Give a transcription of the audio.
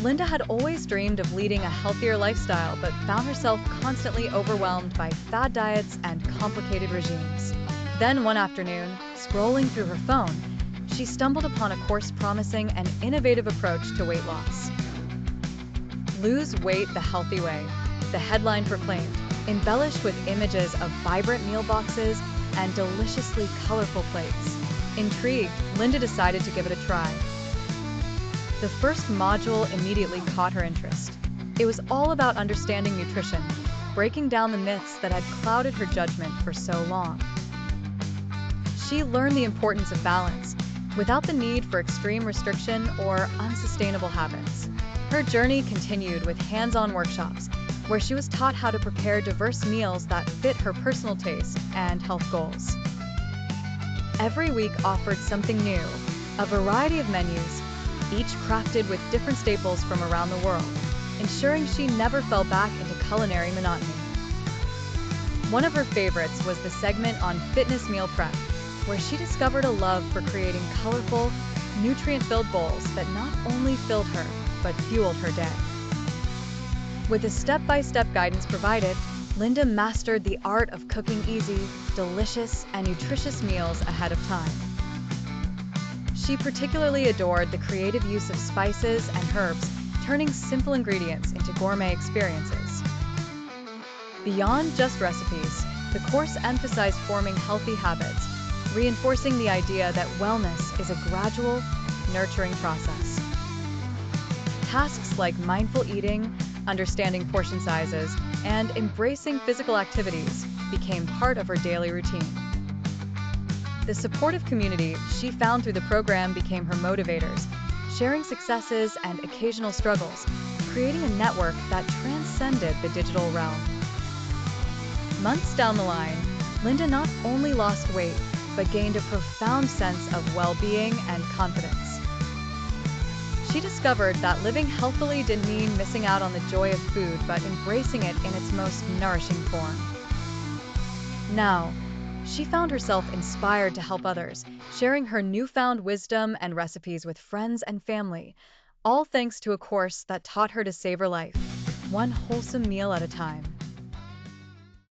Linda had always dreamed of leading a healthier lifestyle, but found herself constantly overwhelmed by fad diets and complicated regimes. Then one afternoon, scrolling through her phone, she stumbled upon a course promising an innovative approach to weight loss. Lose weight the healthy way, the headline proclaimed, embellished with images of vibrant meal boxes and deliciously colorful plates. Intrigued, Linda decided to give it a try. The first module immediately caught her interest. It was all about understanding nutrition, breaking down the myths that had clouded her judgment for so long. She learned the importance of balance, without the need for extreme restriction or unsustainable habits. Her journey continued with hands-on workshops, where she was taught how to prepare diverse meals that fit her personal taste and health goals. Every week offered something new, a variety of menus, each crafted with different staples from around the world, ensuring she never fell back into culinary monotony. One of her favorites was the segment on fitness meal prep, where she discovered a love for creating colorful, nutrient-filled bowls that not only filled her, but fueled her day. With the step-by-step guidance provided, Linda mastered the art of cooking easy, delicious, and nutritious meals ahead of time. She particularly adored the creative use of spices and herbs, turning simple ingredients into gourmet experiences. Beyond just recipes, the course emphasized forming healthy habits, reinforcing the idea that wellness is a gradual, nurturing process. Tasks like mindful eating, understanding portion sizes, and embracing physical activities became part of her daily routine. The supportive community she found through the program became her motivators, sharing successes and occasional struggles, creating a network that transcended the digital realm. Months down the line, Linda not only lost weight, but gained a profound sense of well-being and confidence. She discovered that living healthily didn't mean missing out on the joy of food, but embracing it in its most nourishing form. Now, she found herself inspired to help others, sharing her newfound wisdom and recipes with friends and family, all thanks to a course that taught her to savor life, one wholesome meal at a time.